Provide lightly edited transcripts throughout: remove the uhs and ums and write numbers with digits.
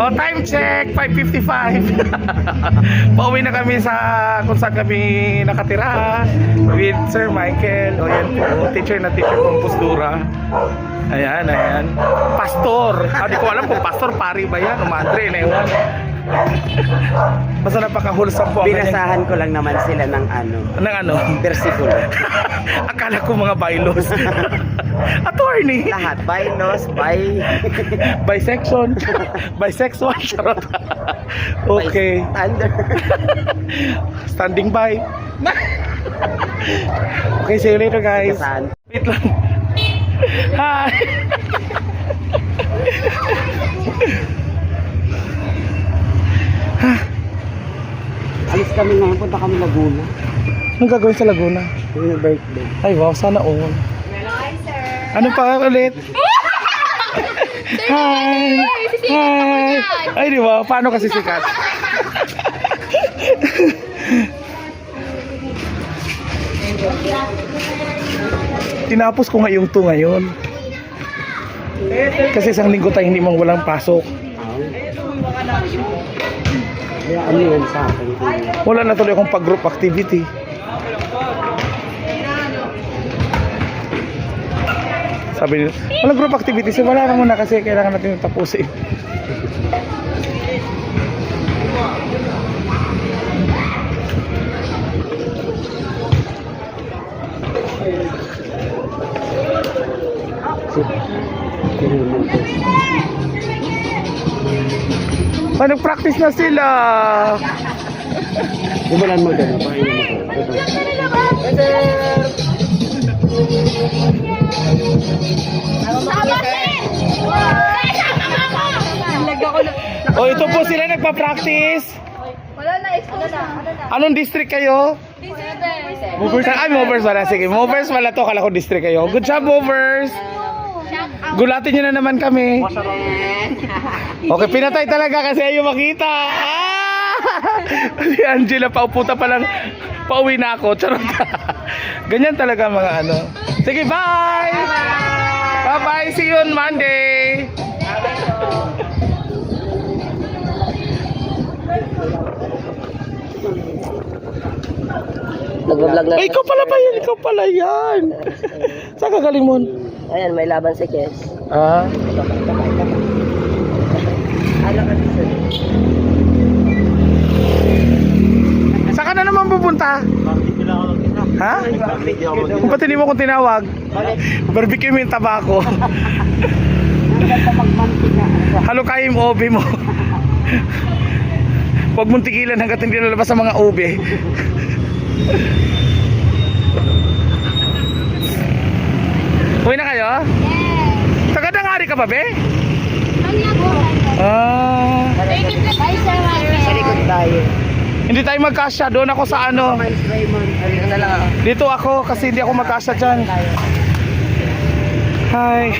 Oh, time check, 5:55. Pauwi na kami sa kung saan kami nakatira with Sir Michael. O yan po, teacher na teacher kong Pusdura. Ayan, ayan. Pastor. Hindi ko alam kung pastor, pari ba yan o madre na yun. Basta napaka-wholesome po. Binasahan ko lang naman sila ng ano. Ng ano? Versikulo. Akala ko mga bylaws. Attorney. Lahat. Bylaws, Bisection. Bisexual. Charot. Okay. Standard. Standing by. Okay, see you later guys. Saan? Wait lang. Hi. Alis kami ngayon. Punta kami Laguna. Anong gagawin sa Laguna? Yung birthday. Ay wow, sana all. Hi, sir. Ano pa ulit? Hi! Hi! Ay di ba? Paano kasi sikat? Tinapos ko nga yung 2 ngayon. Kasi isang linggo tayo hindi mang walang pasok. Kaya ano yun sa akin? Wala na tuloy akong pag-group activity. Sabi nila, walang group activities. Wala na muna kasi kailangan natin yung tapusin. Nag-practice na sila. Ibalan mo gano'n. Paano mo O ito po sila nagpa-practice. Wala na, expose na. Anong district kayo? Movers. Ay, movers wala. Sige, movers wala to. Kala ko district kayo. Good job, movers. Gulatin nyo na naman kami. Okay, pinatay talaga kasi ayaw makita. Ah! Si Angela, pauputa pa lang. Pauwi na ako. Charot. Ganyan talaga mga ano. Sige, bye! Bye-bye. See you on Monday. Nag-vlog na. Ay, ikaw pala ba yan? Ikaw pala yan. Saan ka galing mo? Ayan, may laban si Kes. Ah? Ano ka dito? Saan ka na naman pupunta? Ha? Ba't hindi mo kong tinawag? Barbecue mo yung tabako. Halo kayo yung ube mo. Huwag mong tigilan hanggat hindi nalabas sa mga ube. Uwi na kayo? Yes. Taga-Dangari ka ba, be? Ano yan po? Ah, Hi, sir. Sa likod tayo. hindi tayo magkasya. Doon ako sa ano. Miles Raymond. Ano na lang ako. Dito ako kasi hindi ako magkasya dyan. Hi.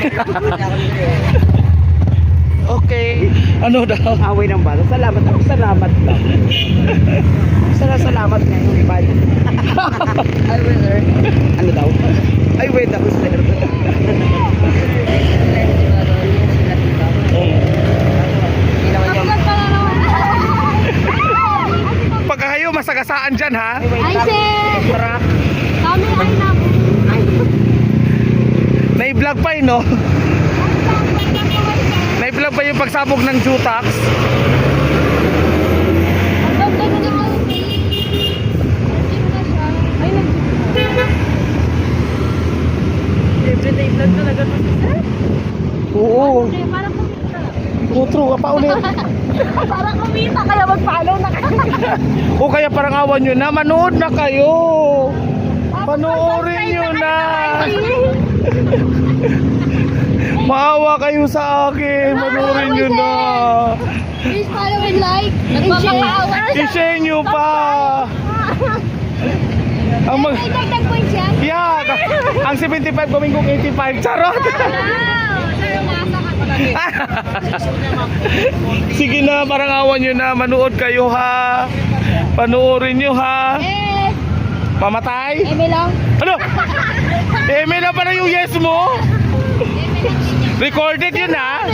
Okay. Ano daw? Away ng bata. Salamat ako. Salamat lang. Salamat nga yung iba. Ay, wait, sir. Ano daw? Ay, wait ako, sir. Pagka kayo masagasaan dyan ha. Hi, sir. Para Kami ay na. na-vlog pa no? Na-vlog pa yung pagsabog ng Jutax. Everyday vlog talaga to, sir. Oo. Parang kumita. True, pa ulit. Parang kumita, kaya mag-follow na kayo. O kaya parang awan nyo na, manood na kayo. Panoorin nyo na. Maawa kayo sa akin, panoorin nyo na. Please follow and like. Nagpapakaawa. I-share nyo pa. Ang mag... May dagdag points yan? Yeah, ang 75 gawin kong 85. Charot. Wow! Sir, umasa ka pa. Sige na, parang awan nyo na. Manood kayo ha. Panoorin nyo ha. Yes! Mamatay? Eme lang. Ano? Eme na para yung yes mo? Recorded yun ha.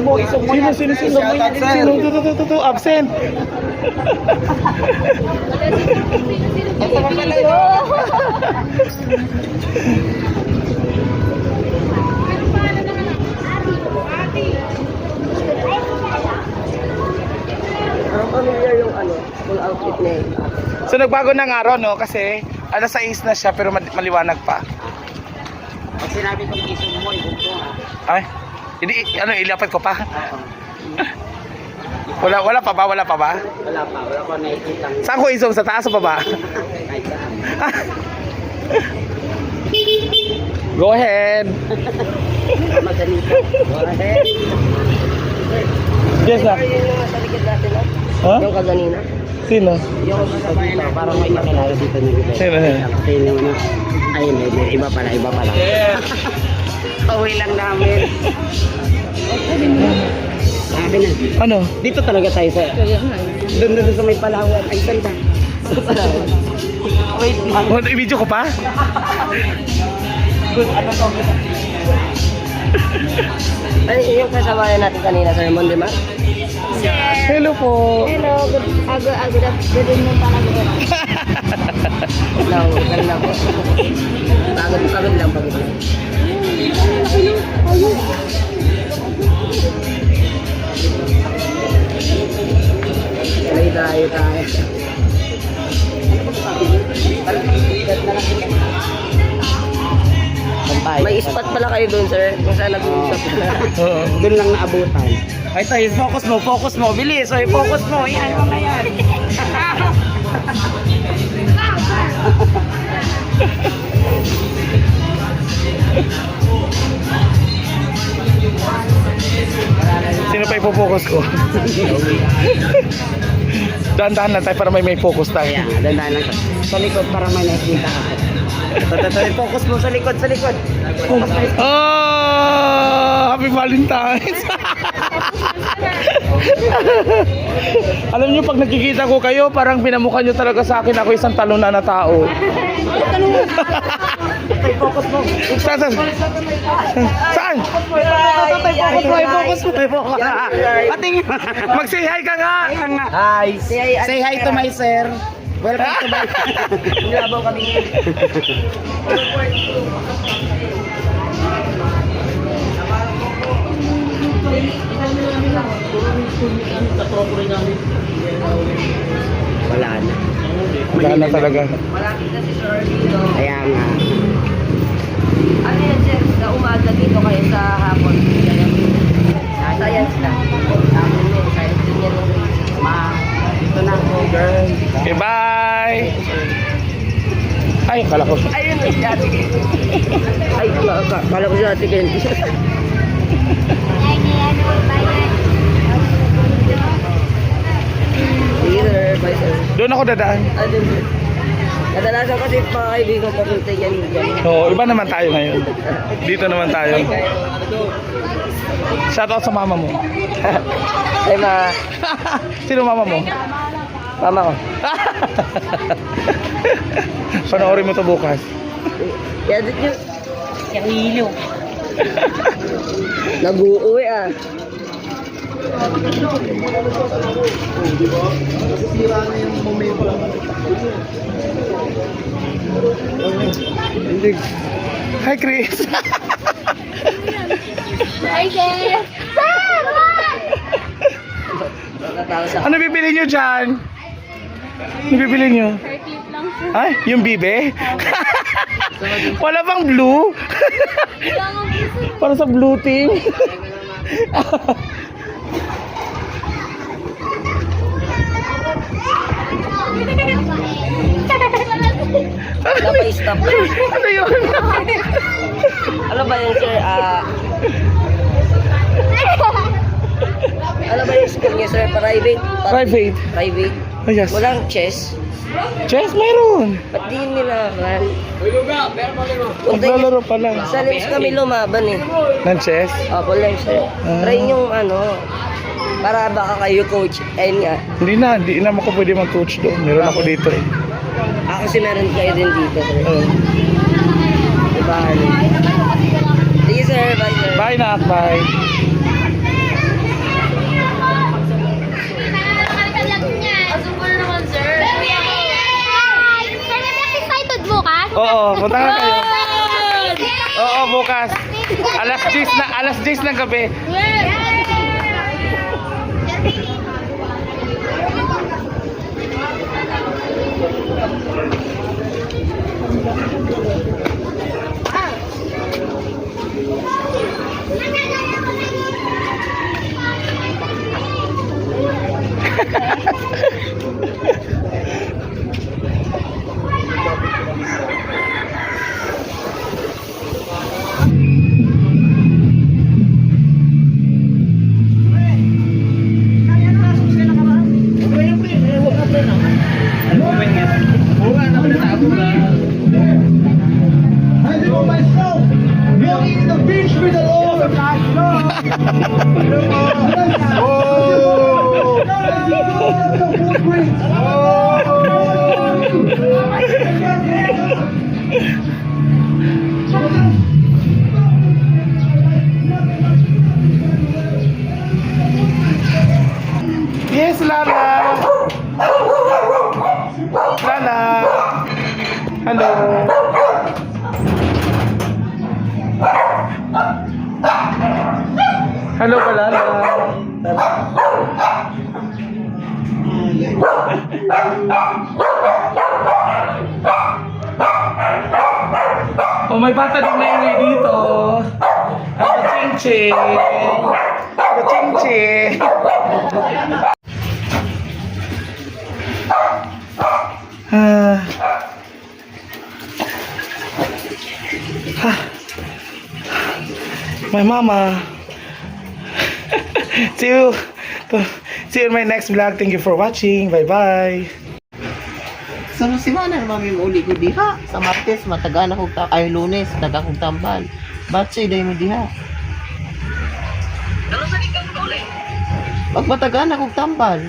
mo, isog mo. Sino, absent. Ito pa pala yun. Parang familiar yung full outfit na yun. So nagbago ng araw, no? Kasi alas 6 na siya pero maliwanag pa. Pag sinabi kong isog mo, ibog ko ha. Ay, hindi, ilapat ko pa. Wala pa ba? Wala pa nakikita. Saan ko isong? Sa taas o pa ba? Kahit saan. Go ahead. Madali ka. Go ahead. Yes na. Yung nasa likod natin ha? Ha? Yung kaganina. Sino? Yung nasa dito, parang may makilala dito nyo. Sino? Kasi yung ay, may iba pala. Pauwi lang namin. Sabi na. Ano? Dito talaga tayo sa... Doon sa may Palawan. Ay, saan ba? Sa Palawan. Wait, man. Oh, i-video ko pa? Good, ano to? Ay, yung kasabayan natin kanina, Sir Mon, di ba? Hello po. Hello, good afternoon talaga. No, kanina po. Pagod lang. Ay, tayo. May spot pala kayo doon, sir. Kung saan nag-uusap na. Oo. Doon lang naabutan. Ay, tayo, focus mo. Bilis, oy, focus mo. Yan, mga yan. Sino pa ipopokus ko? Dahan-dahan lang tayo para may focus tayo. Ayan, dandan lang. Sa likod para may nakikita ka. Focus mo sa likod. Oh, happy Valentine's. Alam niyo pag nakikita ko kayo, parang pinamukha niyo talaga sa akin ako isang taluna na tao. Focus mo. Saan? Focus mo. Pating. Mag-say hi ka nga. Hi. Say hi to my sir. Welcome to my... Nilabaw kami. Wala na. Wala na talaga. Malapit na si Sir dito. Kaya nga. Ano yan, sir? Sa umaga dito kayo sa hapon. Science na. Science din yan. Dito na ako, girl. Okay, bye. Ay, kala ko. Ayun, si Ate Kenty. Ay, kala ko si Ate Kenty. Sige, sir. Bye, sir. Doon ako dadaan. Ano, sir? Kadalasan kasi mga kaibigan papunta yan. Oo, iba naman tayo ngayon. Dito naman tayo. Shoutout sa mama mo. Ay, ma. Sino mama mo? Mama ko. Panoorin mo to bukas. Yan din yun. Yung hilo. Nag-uuwi ah. Hi, Chris. Hi, guys! Ano bibili nyo dyan? Ano bibili nyo? Curfew lang sir. Ay, yung bibe? Wala bang blue? Kailangan po sir. Para sa blue team. Napay-stop. Ano yun? Ano ba yun, sir? Ano ba yung school niyo, sir? Private? Private. Private? Oh, yes. Walang chess? Chess, mayroon. Ba't di nila ran? Maglalaro pa lang. Sa lips kami lumaban eh. Ng chess? Opo lang, sir. Try yung para baka kayo coach. Ayun nga. Hindi naman ako pwede mag-coach doon. Meron ako dito eh. Kasi meron kayo din dito, sir. Oo. Diba? Sige, sir. Bye, sir. Bye, Nak. Bye. Punta na kayo. Oo, bukas. Alas 10 ng gabi. I know myself, walking in the beach with the Lord. Yes, Lala. Lala. Hello. Hello ba, Lala? Oh, may bata din na ingay dito. Ako, Ching-Ching. Ako, Ching-Ching. Ah. My mama. See you in my next vlog. Thank you for watching. Bye bye. Sa simana naman may uli ko diha. Sa Martes, mataga na kong ay Lunes, taga kong tambal. Ba't siya day mo diha? Pag mataga na kong tambal.